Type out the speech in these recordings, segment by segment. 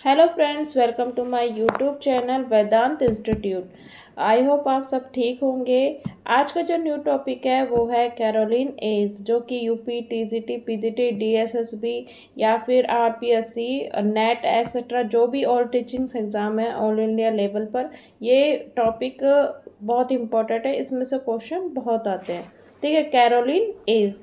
Hello friends, welcome to my YouTube channel Vedant institute. I hope आप सब ठीक होंगे। आज का जो न्यू टॉपिक है वो है कैरोलिन एज, जो कि यूपी, टीजीटी, पीजीटी, डीएसएसबी या फिर आरपीएससी, नेट एक्सेट्रा जो भी ऑल टीचिंग्स एग्ज़ाम है ऑल इंडिया लेवल पर, ये टॉपिक बहुत इंपॉर्टेंट है। इसमें से क्वेश्चन बहुत आते हैं। ठीक है, कैरोलिन एज।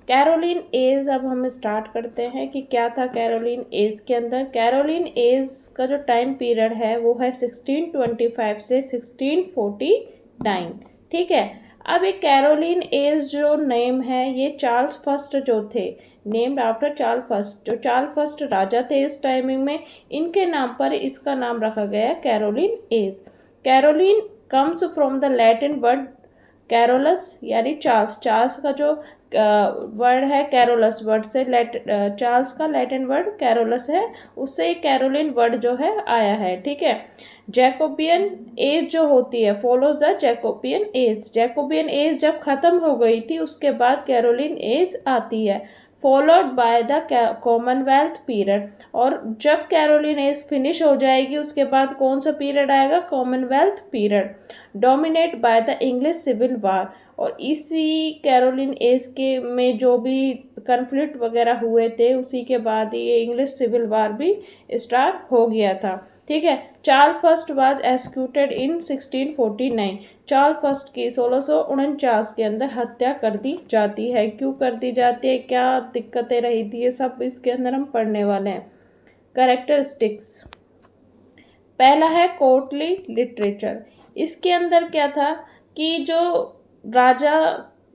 कैरोलिन एज, अब हम स्टार्ट करते हैं कि क्या था कैरोलिन एज के अंदर। कैरोलिन एज का जो टाइम पीरियड है वो है 1625 से 1649। ठीक है। अब एक कैरोलिन एज जो नेम है, ये चार्ल्स फर्स्ट जो थे, नेम्ड आफ्टर चार्ल्स फर्स्ट, जो चार्ल्स फर्स्ट राजा थे इस टाइमिंग में, इनके नाम पर इसका नाम रखा गया Caroline age. Caroline comes from the Latin word Carolus, यानी चार्ल्स। चार्ल्स का जो वर्ड है कैरोलस वर्ड से, चार्ल्स का लैटिन वर्ड कैरोलस है, उससे कैरोलिन वर्ड जो है आया है। ठीक है। जैकोबियन एज जो होती है, follows the Jacobian as. Jacobian as जब खत्म हो गई थी उसके बाद कैरोलिन एज आती है, followed by the Commonwealth period. और जब कैरोलिन एज फिनिश हो जाएगी उसके बाद कौन सा पीरियड आएगा? Commonwealth period, dominate by the English civil war. और इसी कैरोलिन एज के में जो भी कन्फ्लिक्ट वगैरह हुए थे उसी के बाद ये इंग्लिश सिविल वार भी स्टार्ट हो गया था। ठीक है। Charles first was executed in 1649। Charles first की 1649 के अंदर हत्या कर दी जाती है। क्यों कर दी जाती है, क्या दिक्कतें रही थी, ये सब इसके अंदर हम पढ़ने वाले हैं। कैरेक्टरिस्टिक्स, पहला है कोर्टली लिटरेचर। इसके अंदर क्या था कि जो राजा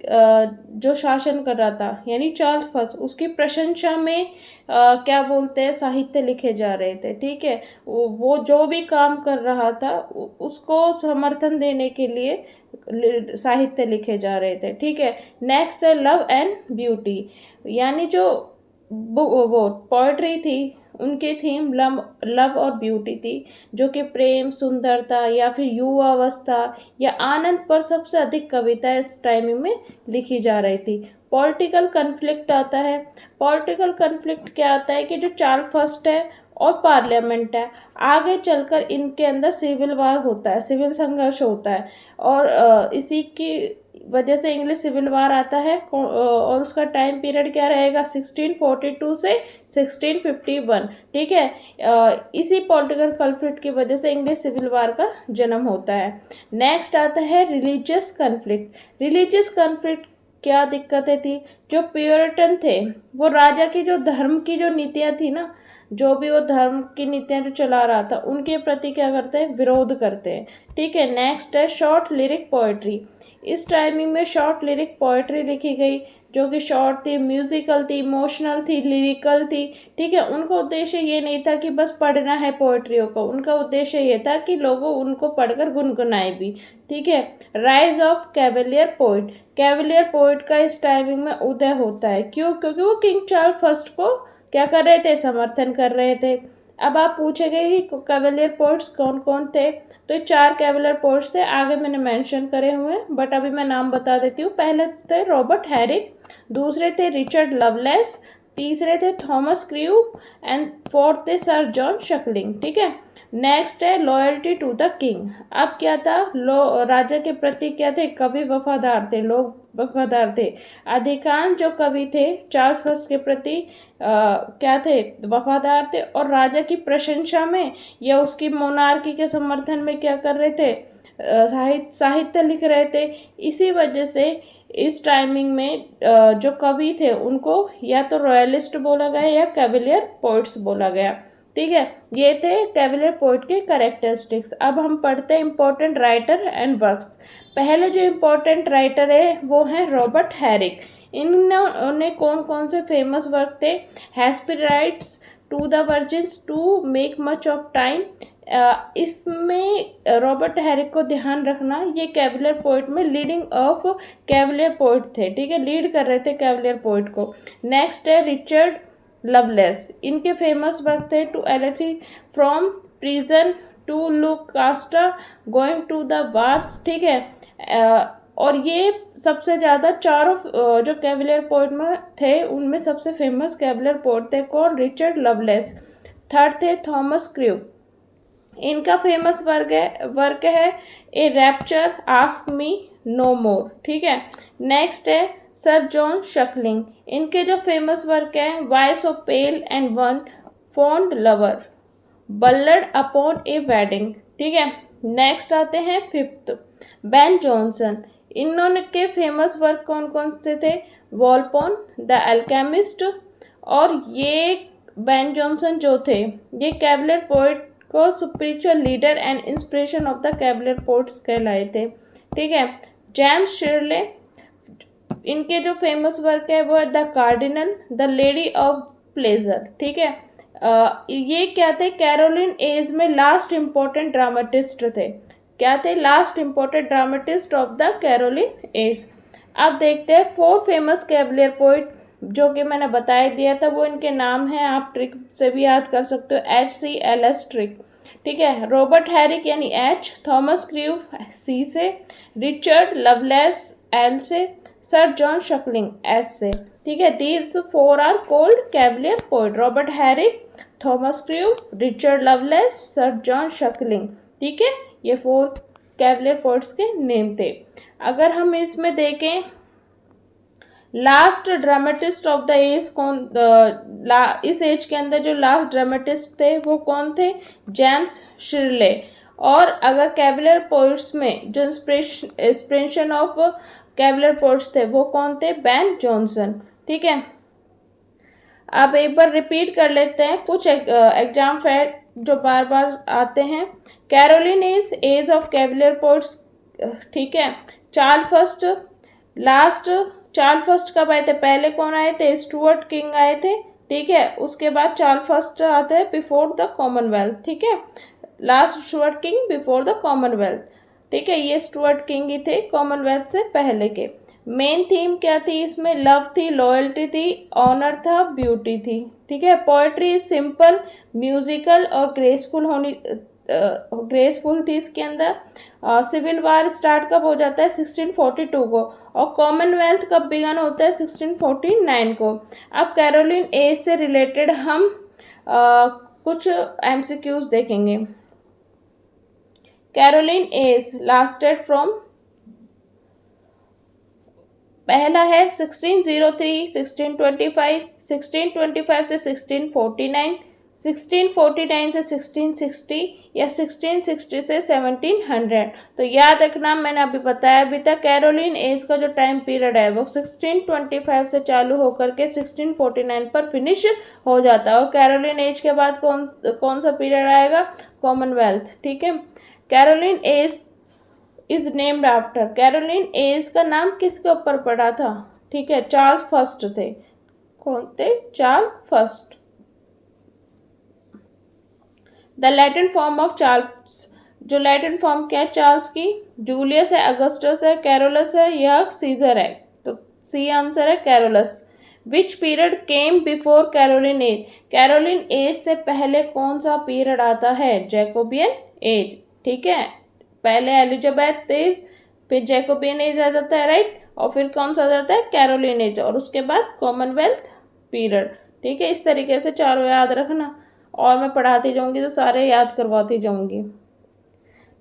जो शासन कर रहा था, यानी चार्ल्स फर्स्ट, उसकी प्रशंसा में क्या बोलते हैं, साहित्य लिखे जा रहे थे। ठीक है। वो जो भी काम कर रहा था उसको समर्थन देने के लिए साहित्य लिखे जा रहे थे। ठीक है। नेक्स्ट है लव एंड ब्यूटी, यानी जो वो पोएट्री थी, उनकी थीम लव और ब्यूटी थी, जो कि प्रेम, सुंदरता या फिर युवावस्था या आनंद पर सबसे अधिक कविता इस टाइमिंग में लिखी जा रही थी। पॉलिटिकल कन्फ्लिक्ट आता है। पॉलिटिकल कन्फ्लिक्ट क्या आता है कि जो चार्ल्स फर्स्ट है और पार्लियामेंट है, आगे चलकर इनके अंदर सिविल वार होता है, सिविल संघर्ष होता है। और इसी की वजह से इंग्लिश सिविल वार आता है। और उसका टाइम पीरियड क्या रहेगा? 1642 से 1651। ठीक है। इसी पॉलिटिकल कन्फ्लिक्ट की वजह से इंग्लिश सिविल वार का जन्म होता है। नेक्स्ट आता है रिलीजियस कन्फ्लिक्ट। रिलीजियस कन्फ्लिक्ट क्या दिक्कतें थी? जो प्योरिटन थे, वो राजा की जो धर्म की जो नीतियाँ थी ना, जो भी वो धर्म की नीतियाँ जो चला रहा था, उनके प्रति क्या करते हैं? विरोध करते हैं। ठीक है। नेक्स्ट है शॉर्ट लिरिक पोएट्री। इस टाइमिंग में शॉर्ट लिरिक पोएट्री लिखी गई, जो कि शॉर्ट थी, म्यूजिकल थी, इमोशनल थी, लिरिकल थी। ठीक है। उनका उद्देश्य ये नहीं था कि बस पढ़ना है पोएट्रियों को, उनका उद्देश्य ये था कि लोगों उनको पढ़कर गुनगुनाए भी। ठीक है। Rise of cavalier poet. Cavalier poet का इस टाइमिंग में उदय होता है। क्यों? क्योंकि वो किंग चार्ल्स फर्स्ट को क्या कर रहे थे? समर्थन कर रहे थे। अब आप पूछेंगे कि कैवेलियर पोइट्स कौन कौन थे, तो ये 4 कैवेलियर पोइट्स थे, आगे मैंने मेंशन करे हुए हैं, बट अभी मैं नाम बता देती हूँ। पहले थे रॉबर्ट हैरिक, दूसरे थे रिचर्ड लवलेस, तीसरे थे थॉमस क्रीव एंड फोर्थ थे सर जॉन शकलिंग। ठीक है। नेक्स्ट है लॉयल्टी टू द किंग। अब क्या था? राजा के प्रति क्या थे? कवि वफादार थे, लोग वफादार थे। अधिकांश जो कवि थे चार्ल्स फर्स्ट के प्रति क्या थे? वफादार थे, और राजा की प्रशंसा में या उसकी मोनार्की के समर्थन में क्या कर रहे थे? साहित्य लिख रहे थे। इसी वजह से इस टाइमिंग में जो कवि थे उनको या तो रॉयलिस्ट बोला गया या कैवेलियर पोइट्स बोला गया। ठीक है। ये थे कैवेलियर पोइट के कैरेक्टरिस्टिक्स। अब हम पढ़ते हैं इंपॉर्टेंट राइटर एंड वर्क्स। पहले जो इम्पोर्टेंट राइटर है वो है रॉबर्ट हैरिक। इन्होंने कौन कौन से फेमस वर्क थे? Hesperides, to the virgins, to make much of time. इसमें रॉबर्ट हैरिक को ध्यान रखना, ये कैवेलियर पोइट में लीडिंग ऑफ कैवेलियर पोइट थे। ठीक है। लीड कर रहे थे कैवेलियर पोइट को। नेक्स्ट है रिचर्ड लवलेस। इनके फेमस वर्क थे to Althea from prison, to Lucasta, going to the wars. ठीक है। और ये सबसे ज़्यादा चारों जो कैवेलियर पोइट में थे उनमें सबसे फेमस कैवेलियर पोइट थे। कौन? Richard Lovelace. थर्ड थे थॉमस क्रू, इनका फेमस वर्क है a rapture, ask me no more. ठीक है। नेक्स्ट है सर जॉन शकलिंग, इनके जो फेमस वर्क है voice of pale and wan fond lover, ballad upon a wedding. ठीक है। नेक्स्ट आते हैं फिफ्थ बेन जॉनसन, इन्होंने के फेमस वर्क कौन कौन से थे, वॉलपॉन, द अल्केमिस्ट, और ये बेन जॉनसन जो थे ये कैबलर पोइट को spiritual leader and inspiration of the cavalier poets कहलाए थे। ठीक है। जेम्स शिरले, इनके जो फेमस वर्क है वो है the cardinal, the lady of pleasure. ठीक है। ये क्या थे, कैरोलिन एज में लास्ट इम्पोर्टेंट ड्रामेटिस्ट थे। क्या थे, last important dramatist of the Caroline age. अब देखते हैं 4 फेमस कैबलियर पोइट जो कि मैंने बताया दिया था, वो इनके नाम हैं, आप ट्रिक से भी याद कर सकते हो, HCLS ट्रिक। ठीक है। रॉबर्ट हैरिक यानी H, थॉमस क्रू C से, रिचर्ड लवलेस L से, सर जॉन शकलिंग S से। ठीक है। These 4 are called cavalier poet, Robert Herrick, Thomas Carew, Richard Lovelace, sir John Suckling. ठीक है। ये 4 कैबलियर पोइट्स के नेम थे। अगर हम इसमें देखें last dramatist of the age कौन, इस एज के अंदर जो लास्ट ड्रामेटिस्ट थे वो कौन थे, जेम्स शिरले। और अगर कैबलर पोइट्स में जो इंस्पिरेशन ऑफ कैबलर पोइट्स थे वो कौन थे, बेन जॉनसन। ठीक है। अब एक बार रिपीट कर लेते हैं कुछ एग्जाम फैक्ट जो बार बार आते हैं। Caroline age of cavalier poets. ठीक है। Charles first, last Charles first कब आए थे, पहले कौन आए थे, स्टुअर्ट किंग आए थे। ठीक है। उसके बाद चार्ल्स फर्स्ट आते हैं बिफोर द कॉमनवेल्थ। ठीक है। Last Stuart king before the Commonwealth. ठीक है। ये स्टुअर्ट किंग ही थे कॉमनवेल्थ से पहले के। मेन थीम क्या थी इसमें, लव थी, लॉयल्टी थी, ऑनर था, ब्यूटी थी। ठीक है। पोएट्री सिंपल, म्यूजिकल और ग्रेसफुल थी इसके अंदर। सिविल वार स्टार्ट कब हो जाता है, 1642 को, और कॉमनवेल्थ कब बिगन होता है, 1649 को। अब कैरोलिन एज से रिलेटेड हम कुछ MCQs देखेंगे। कैरोलिन एज लास्टेड फ्रॉम, पहला है 1603, 1625, 1625 से 1649, 1649 से 1660 या 1660 से 1700। तो याद रखना, मैंने अभी बताया भी था, कैरोलिन एज का जो टाइम पीरियड है वो 1625 से चालू होकर के 1649 पर फिनिश हो जाता है। और कैरोलिन एज के बाद कौन सा पीरियड आएगा, कॉमनवेल्थ। ठीक है। Caroline age is named after, Caroline age का नाम किसके ऊपर पड़ा था, ठीक है, चार्ल्स फर्स्ट थे। कौन थे, Charles first. The Latin form of Charles, जो लैटिन फॉर्म क्या है चार्ल्स की, जूलियस है, अगस्टस है, कैरोलस है या सीजर है, तो सी आंसर है Carolus. Which period came before Caroline age, Caroline age से पहले कौन सा पीरियड आता है, जैकोबियन एज। ठीक है। पहले एलिजाबेथ एज, फिर जैकोबियन एज आ जाता है, राइट, और फिर कौन सा आ जाता है, कैरोलिन एज, और उसके बाद कॉमनवेल्थ पीरियड। ठीक है। इस तरीके से चारों याद रखना, और मैं पढ़ाती जाऊंगी तो सारे याद करवाती जाऊंगी।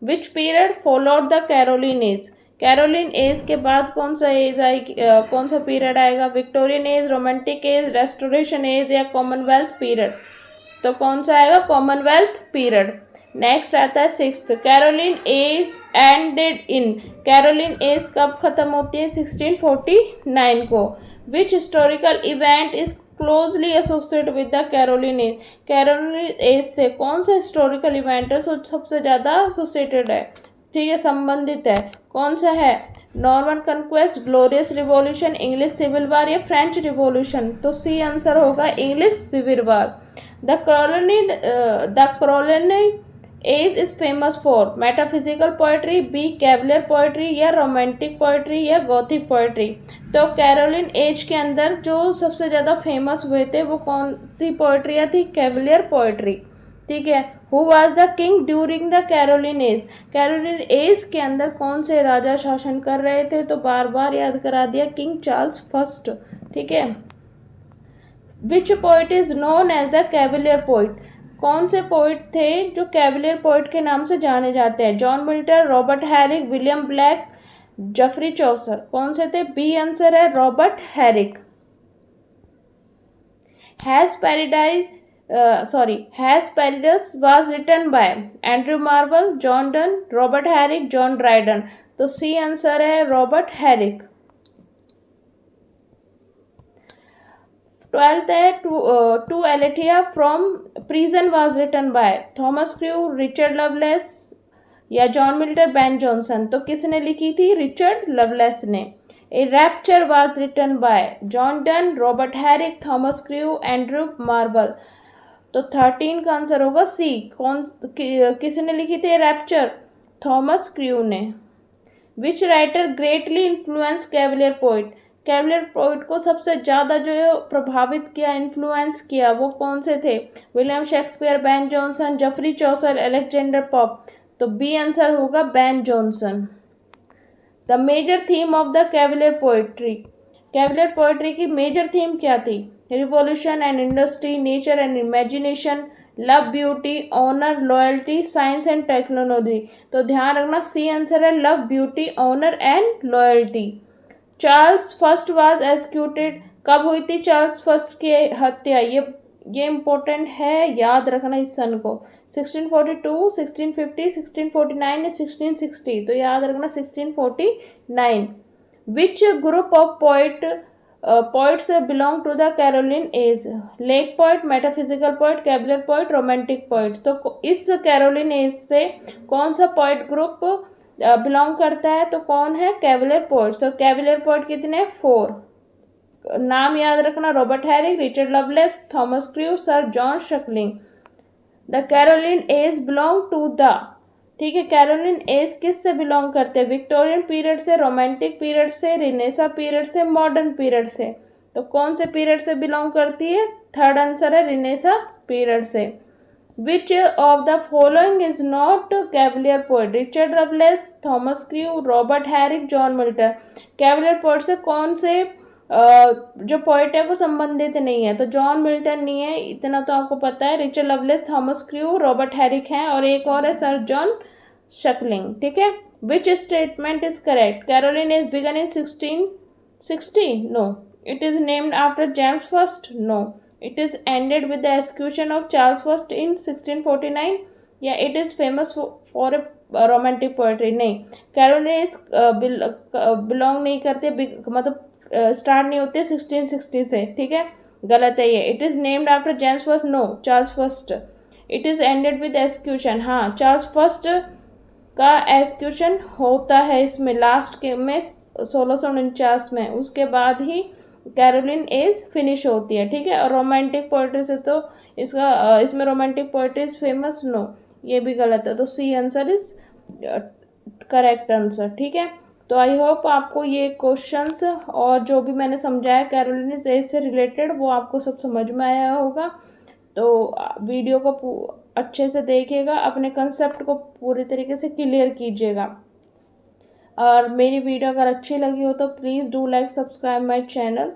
Which period followed the Caroline age, Caroline age के बाद कौन सा एज आएगी, कौन सा पीरियड आएगा, Victorian age, romantic age, restoration age या कॉमनवेल्थ पीरियड। तो कौन सा आएगा, कॉमनवेल्थ पीरियड। नेक्स्ट आता है sixth, Caroline age ended in, Caroline age कब खत्म होती है, 1649 को। Which historical event is closely associated with the Caroline age, Caroline age से कौन सा हिस्टोरिकल इवेंट है सबसे ज़्यादा एसोसिएटेड है, ठीक है, संबंधित है, कौन सा है, Norman conquest, glorious revolution, English civil war या फ्रेंच रिवॉल्यूशन। तो सी आंसर होगा English civil war. The Caroline age is famous for metaphysical poetry, B cavalier poetry या रोमांटिक पोएट्री या गॉथिक पोएट्री। तो कैरोलिन एज के अंदर जो सबसे ज़्यादा फेमस हुए थे वो कौन सी पोएट्रियाँ थी, कैबलर पोएट्री। ठीक है। Who was the king during the Caroline age, Caroline age के अंदर कौन से राजा शासन कर रहे थे, तो बार बार याद करा दिया, किंग चार्ल्स फर्स्ट। ठीक है। Which poet is known as the cavalier poet, कौन से पोइट थे जो कैवलियर पोइट के नाम से जाने जाते हैं? John Milton, Robert Herrick, William Blake, Geoffrey Chaucer. कौन से थे? बी आंसर है Robert Herrick. Hesperides was written by Andrew Marvell, John Donne, Robert Herrick, John Dryden. तो सी आंसर है रॉबर्ट हैरिक। 12th है to Althea from prison was written by Thomas Carew, Richard Lovelace या John Milton, Ben Jonson. तो किसने लिखी थी? Richard Lovelace ने। A rapture was written by John Donne, Robert Herrick, Thomas crew, Andrew Marvel. तो 13 का answer होगा सी। किसने लिखी थी रैप्चर? थॉमस क्रू ने। Which writer greatly influence cavalier poet? Cavalier poet को सबसे ज़्यादा जो प्रभावित किया, इन्फ्लुएंस किया, वो कौन से थे? William Shakespeare, Ben Jonson, Geoffrey Chaucer, Alexander Pope. तो बी आंसर होगा Ben Jonson. The major theme of the cavalier poetry? Cavalier poetry की मेजर थीम क्या थी? Revolution and industry, nature and imagination, love, beauty, honour, loyalty, science and technology. तो ध्यान रखना C answer है love, beauty, honour and loyalty. Charles first was executed. कब हुई थी चार्ल्स फर्स्ट की हत्या? ये इम्पोर्टेंट है, याद रखना इस सन को। 1642, 1650, 1649 या 1660। तो याद रखना 1649। Which group of poets belong to the Caroline age? Lake poet, metaphysical poet, cavalier poet, romantic poet. तो इस कैरोलिन एज से कौन सा पोइट ग्रुप बिलोंग करता है? तो कौन है? Cavalier poets. तो कैवलियर पोइट कितने? 4। नाम याद रखना, Robert Herrick, Richard Lovelace, Thomas Carew, sir John Suckling. The Caroline age belong to the, ठीक है, कैरोलिन एज किस से बिलोंग करते हैं? विक्टोरियन पीरियड से, रोमांटिक पीरियड से, रिनेसा पीरियड से, मॉडर्न पीरियड से। तो कौन से पीरियड से बिलोंग करती है? थर्ड आंसर है रिनेसा पीरियड से। Which of the following is not Cavalier poet? Richard Lovelace, Thomas crew, Robert Herrick, John Milton. Cavalier poet से कौन से जो पोइट है वो संबंधित नहीं है? तो जॉन मिल्टन नहीं है, इतना तो आपको पता है। Richard Lovelace, Thomas crew, Robert Herrick हैं, और एक और है सर जॉन शकलिंग। ठीक है। Which statement is correct? Caroline is begin in 1660? No. It is named after James first? No. It is ended with the execution of Charles first in 1649? या it is famous for a romantic poetry? नहीं, Caroline is belong नहीं करते, मतलब start नहीं होते 1660 से। ठीक है, गलत है ये। It is named after James first? No, Charles first. It is ended with execution? हाँ, चार्ल्स फर्स्ट का एक्सक्यूशन होता है इसमें लास्ट के में 1649 में, उसके बाद ही कैरोलिन एज फिनिश होती है। ठीक है। और रोमांटिक पोएट्री से तो इसमें romantic poetry is famous? No, ये भी गलत है। तो C answer is correct answer. ठीक है। तो आई होप आपको ये क्वेश्चंस और जो भी मैंने समझाया कैरोलिन एज से रिलेटेड वो आपको सब समझ में आया होगा। तो वीडियो को अच्छे से देखिएगा, अपने कंसेप्ट को पूरी तरीके से क्लियर कीजिएगा। और मेरी वीडियो अगर अच्छी लगी हो तो please do like, subscribe my channel.